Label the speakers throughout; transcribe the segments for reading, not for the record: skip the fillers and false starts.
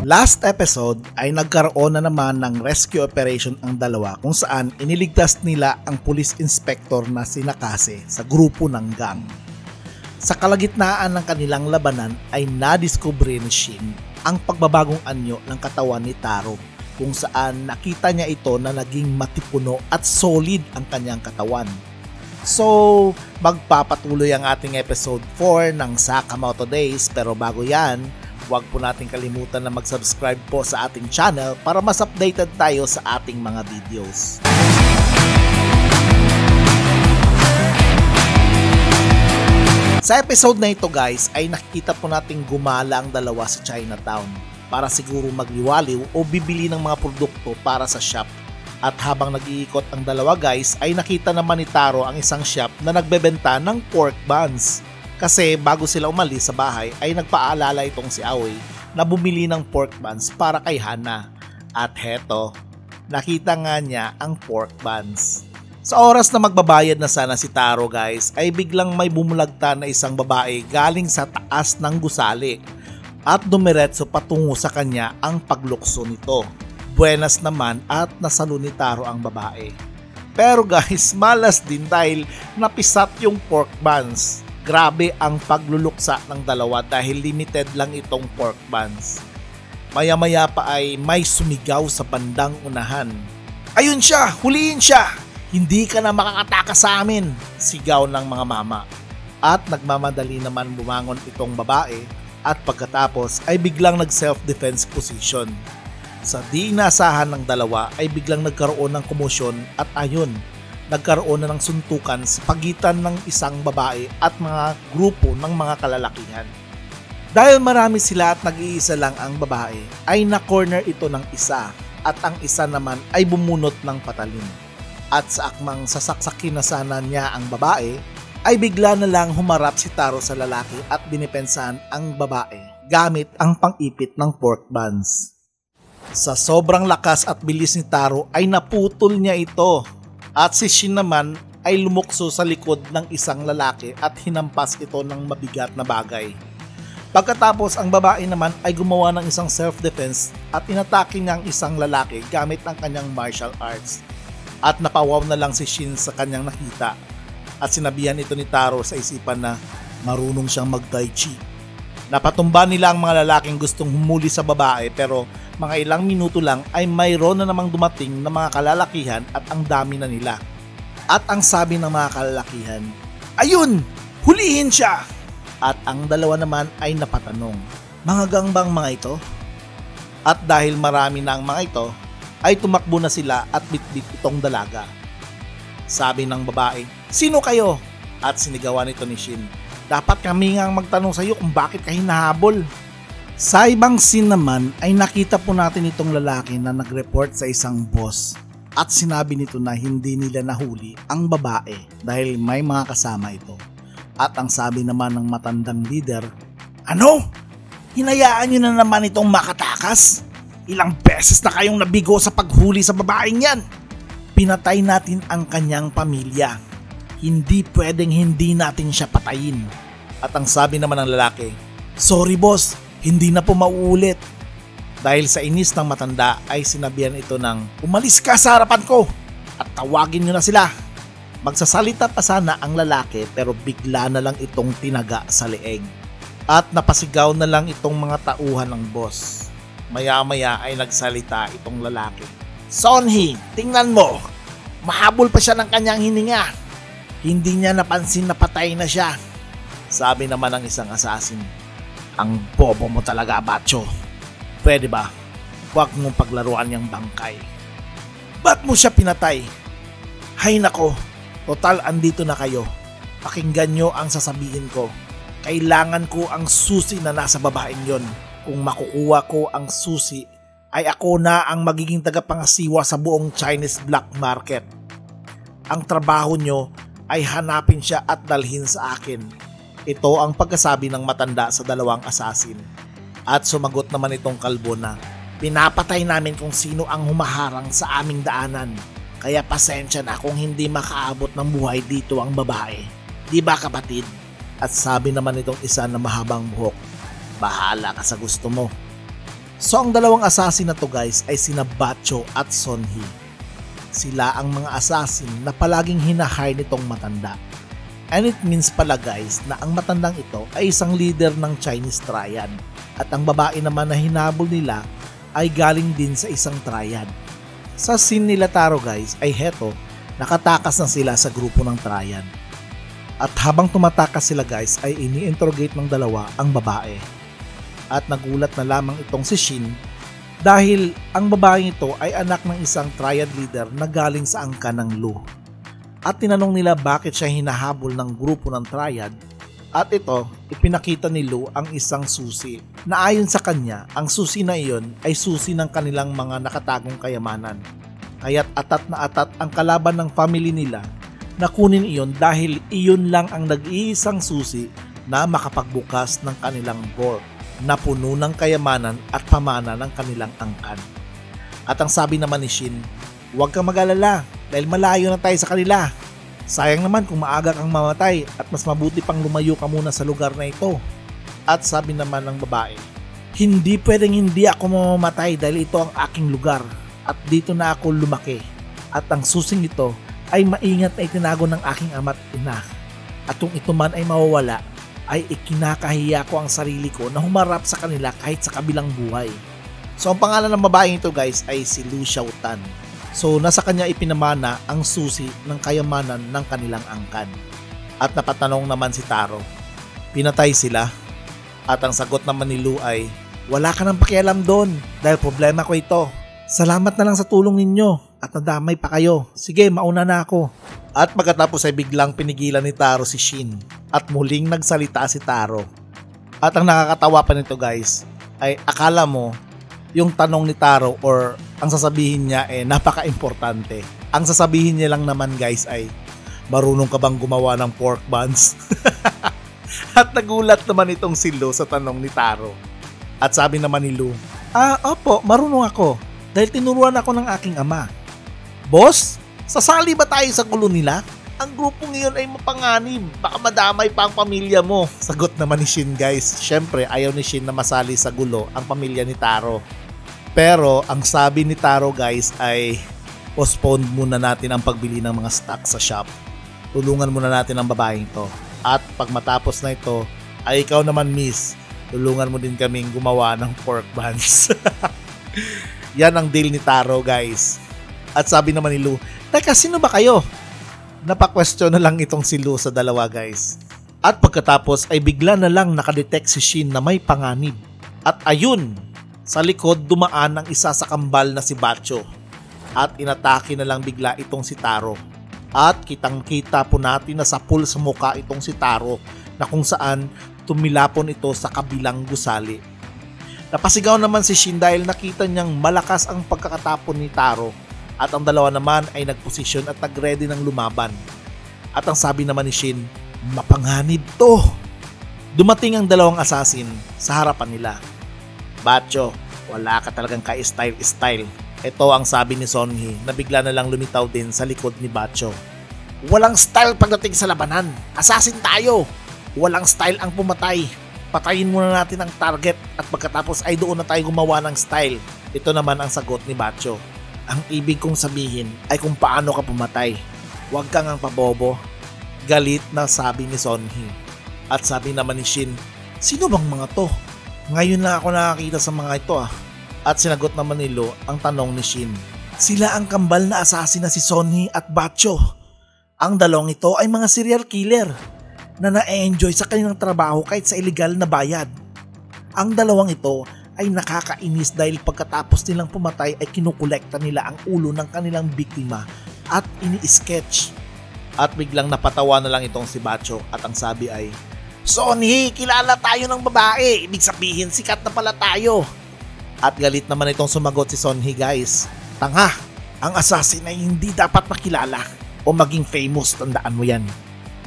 Speaker 1: Last episode ay nagkaroon na naman ng rescue operation ang dalawa kung saan iniligtas nila ang police inspector na si Nakase sa grupo ng gang. Sa kalagitnaan ng kanilang labanan ay nadiskubre ni Shin ang pagbabagong anyo ng katawan ni Taro kung saan nakita niya ito na naging matipuno at solid ang kanyang katawan. So, magpapatuloy ang ating episode 4 ng Sakamoto Days, pero bago yan, huwag po natin kalimutan na mag-subscribe po sa ating channel para mas updated tayo sa ating mga videos. Sa episode na ito guys ay nakikita po nating gumala ang dalawa sa Chinatown para siguro magliwaliw o bibili ng mga produkto para sa shop. At habang nag-iikot ang dalawa guys ay nakita naman ni Taro ang isang shop na nagbebenta ng pork buns. Kasi bago sila umalis sa bahay ay nagpaalala itong si Aoi na bumili ng pork buns para kay Hana. At heto, nakita nga niya ang pork buns. Sa oras na magbabayad na sana si Taro guys ay biglang may bumulagta na isang babae galing sa taas ng gusali at dumiretso patungo sa kanya ang paglukso nito. Buenas naman at nasalo ni Taro ang babae. Pero guys, malas din dahil napisat yung pork buns. Grabe ang pagluluksa ng dalawa dahil limited lang itong pork buns. Maya-maya pa ay may sumigaw sa bandang unahan. Ayun siya! Huliin siya! Hindi ka na makakataka sa amin! Sigaw ng mga mama. At nagmamadali naman bumangon itong babae at pagkatapos ay biglang nag-self-defense position. Sa di inasahan ng dalawa ay biglang nagkaroon ng komosyon at ayun, nagkaroon na ng suntukan sa pagitan ng isang babae at mga grupo ng mga kalalakihan. Dahil marami sila at nag-iisa lang ang babae, ay na-corner ito ng isa at ang isa naman ay bumunot ng patalim. At sa akmang sasaksakin na sana niya ang babae, ay bigla na lang humarap si Taro sa lalaki at binipensahan ang babae gamit ang pang-ipit ng pork buns. Sa sobrang lakas at bilis ni Taro ay naputol niya ito. At si Shin naman ay lumukso sa likod ng isang lalaki at hinampas ito ng mabigat na bagay. Pagkatapos ang babae naman ay gumawa ng isang self-defense at inatake niya ang isang lalaki gamit ang kanyang martial arts. At napawaw na lang si Shin sa kanyang nakita at sinabihan ito ni Taro sa isipan na marunong siyang mag-tai chi. Napatumba nila ang mga lalaking gustong humuli sa babae pero mga ilang minuto lang ay mayroon na namang dumating na mga kalalakihan at ang dami na nila. At ang sabi ng mga kalalakihan, ayun! Hulihin siya! At ang dalawa naman ay napatanong, mga gangbang mga ito? At dahil marami na ang mga ito, ay tumakbo na sila at bitbit itong dalaga. Sabi ng babae, sino kayo? At sinigawan nito ni Shin, dapat kami nga magtanong sa iyo kung bakit ka hinahabol. Sa ibang scene naman ay nakita po natin itong lalaki na nag-report sa isang boss at sinabi nito na hindi nila nahuli ang babae dahil may mga kasama ito. At ang sabi naman ng matandang leader, ano? Hinayaan nyo na naman itong makatakas? Ilang beses na kayong nabigo sa paghuli sa babaeng yan. Pinatay natin ang kanyang pamilya. Hindi pwedeng hindi natin siya patayin. At ang sabi naman ng lalaki, sorry boss, hindi na po mauulit. Dahil sa inis ng matanda ay sinabihan ito ng umalis ka sa harapan ko at tawagin nyo na sila. Magsasalita pa sana ang lalaki pero bigla na lang itong tinaga sa leeg. At napasigaw na lang itong mga tauhan ng boss. Maya-maya ay nagsalita itong lalaki. Sonhi, tingnan mo. Mahabol pa siya ng kanyang hininga. Hindi niya napansin na patay na siya. Sabi naman ng isang assassin, ang bobo mo talaga, Bacho. Pwede ba? Huwag mong paglaruan yung bangkay. Ba't mo siya pinatay? Hay nako, total andito na kayo. Pakinggan nyo ang sasabihin ko. Kailangan ko ang susi na nasa babaeng yon. Kung makukuha ko ang susi, ay ako na ang magiging tagapangasiwa sa buong Chinese black market. Ang trabaho nyo ay hanapin siya at dalhin sa akin. Ito ang pagkasabi ng matanda sa dalawang assassin. At sumagot naman itong kalbo na, pinapatay namin kung sino ang humaharang sa aming daanan. Kaya pasensya na kung hindi makaabot ng buhay dito ang babae. Di ba kapatid? At sabi naman itong isa na mahabang buhok, bahala ka sa gusto mo. So ang dalawang assassin na to guys ay sina Bacho at Son Hee. Sila ang mga assassin na palaging hinahire nitong matanda. And it means pala guys na ang matandang ito ay isang leader ng Chinese triad at ang babae naman na hinabol nila ay galing din sa isang triad. Sa scene nila Taro guys ay heto, nakatakas na sila sa grupo ng triad. At habang tumatakas sila guys ay ini-interrogate ng dalawa ang babae. At nagulat na lamang itong si Shin dahil ang babaeng ito ay anak ng isang triad leader na galing sa angkan ng Lu. At tinanong nila bakit siya hinahabol ng grupo ng triad. At ito, ipinakita ni Lu ang isang susi na ayon sa kanya, ang susi na iyon ay susi ng kanilang mga nakatagong kayamanan. Kaya't atat na atat ang kalaban ng family nila na kunin iyon dahil iyon lang ang nag-iisang susi na makapagbukas ng kanilang vault na puno ng kayamanan at pamana ng kanilang angkan. At ang sabi naman ni Shin, huwag kang mag-alala dahil malayo na tayo sa kanila. Sayang naman kung maaga kang mamatay at mas mabuti pang lumayo ka muna sa lugar na ito. At sabi naman ng babae, hindi pwedeng hindi ako mamamatay dahil ito ang aking lugar at dito na ako lumaki. At ang susing ito ay maingat na itinago ng aking ama't ina. At kung ito man ay mawawala, ay ikinakahiya ko ang sarili ko na humarap sa kanila kahit sa kabilang buhay. So ang pangalan ng babaeng ito guys ay si Lu Xiaotan. So nasa kanya ipinamana ang susi ng kayamanan ng kanilang angkan. At napatanong naman si Taro, pinatay sila? At ang sagot naman ni Lu ay, wala ka nang pakialam doon dahil problema ko ito. Salamat na lang sa tulong ninyo at nadamay pa kayo. Sige, mauna na ako. At pagkatapos ay biglang pinigilan ni Taro si Shin at muling nagsalita si Taro. At ang nakakatawa pa nito guys ay akala mo yung tanong ni Taro or ang sasabihin niya napaka-importante. Ang sasabihin niya lang naman guys ay, marunong ka bang gumawa ng pork buns? At nagulat naman itong si Lu sa tanong ni Taro. At sabi naman ni Lu, opo, marunong ako dahil tinuruan ako ng aking ama. Boss, sasali ba tayo sa gulo nila? Ang grupo ngayon ay mapanganib, baka madamay pa ang pamilya mo. Sagot naman ni Shin guys, syempre ayaw ni Shin na masali sa gulo ang pamilya ni Taro. Pero ang sabi ni Taro guys ay, postpone muna natin ang pagbili ng mga stock sa shop. Tulungan muna natin ang babaeng ito. At pag matapos na ito, ay ikaw naman miss, tulungan mo din kaming gumawa ng pork buns. Yan ang deal ni Taro guys. At sabi naman ni Lu, teka, sino ba kayo? Napaka-question na lang itong si Lu sa dalawa guys. At pagkatapos ay bigla na lang nakadetect si Shin na may panganib. At ayun, sa likod dumaan ang isa sa kambal na si Bacho. At inatake na lang bigla itong si Taro. At kitang-kita po natin na sapul sa muka itong si Taro na kung saan tumilapon ito sa kabilang gusali. Napasigaw naman si Shin dahil nakita niyang malakas ang pagkakatapon ni Taro. At ang dalawa naman ay nagposisyon at nagready ng lumaban. At ang sabi naman ni Shin, mapanganib to! Dumating ang dalawang assassin sa harapan nila. Bacho, wala ka talagang ka-style-style. Ito ang sabi ni Son Hee na bigla na lang lumitaw din sa likod ni Bacho. Walang style pagdating sa labanan. Assassin tayo. Walang style ang pumatay. Patayin muna natin ang target at pagkatapos ay doon na tayo gumawa ng style. Ito naman ang sagot ni Bacho. Ang ibig kong sabihin ay kung paano ka pumatay. Huwag kang ang pabobo. Galit na sabi ni Son Hee. At sabi naman ni Shin, sino bang mga to? Ngayon lang ako nakakita sa mga ito At sinagot naman ni Lu ang tanong ni Shin. Sila ang kambal na assassin na si Son Hee at Bacho. Ang dalawang ito ay mga serial killer na na-enjoy sa kanilang trabaho kahit sa illegal na bayad. Ang dalawang ito ay nakakainis dahil pagkatapos nilang pumatay ay kinukolekta nila ang ulo ng kanilang biktima at ini-sketch. At biglang napatawa na lang itong si Bacho at ang sabi ay, Son Hee, kilala tayo ng babae. Ibig sabihin, sikat na pala tayo. At galit naman itong sumagot si Son Hee guys. Tanga, ang assassin ay hindi dapat makilala o maging famous, tandaan mo yan.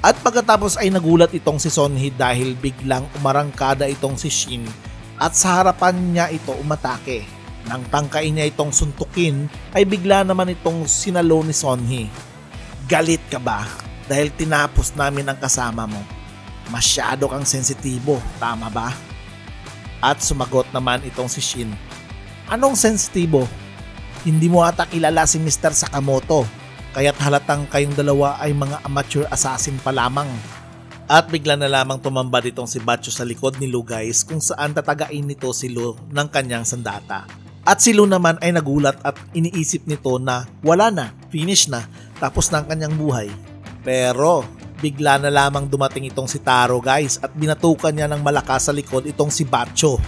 Speaker 1: At pagkatapos ay nagulat itong si Son Hee dahil biglang umarangkada itong si Shin at sa harapan niya ito umatake. Nang tangkain niya itong suntukin ay bigla naman itong sinalo ni Son Hee. Galit ka ba dahil tinapos namin ang kasama mo? Masyado kang sensitibo, tama ba? At sumagot naman itong si Shin, Anong sensitibo? Hindi mo ata kilala si Mr. Sakamoto, kaya't halatang kayong dalawa ay mga amateur assassin pa lamang. At bigla na lamang tumamba ditong si Batcho sa likod ni Lu guys, kung saan tatagain nito si Lu ng kanyang sandata. At si Lu naman ay nagulat at iniisip nito na wala na, finish na, tapos na ang kanyang buhay. Pero bigla na lamang dumating itong si Taro guys at binatukan niya ng malakas sa likod itong si Batcho.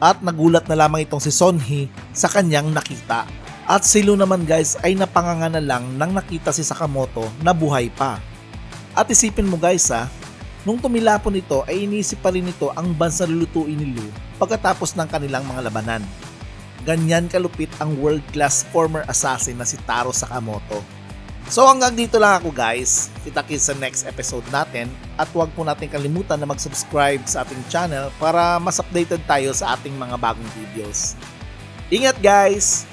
Speaker 1: At nagulat na lamang itong si Sonhee sa kanyang nakita. At si Lu naman guys ay napanganga na lang nang nakita si Sakamoto na buhay pa. At isipin mo guys nung tumilapon ito ay iniisip pa rin ito ang bansa lulutuin ni Lu pagkatapos ng kanilang mga labanan. Ganyan kalupit ang world class former assassin na si Taro Sakamoto. So hanggang dito lang ako guys, kita-kits sa next episode natin at huwag po natin kalimutan na mag-subscribe sa ating channel para mas updated tayo sa ating mga bagong videos. Ingat guys!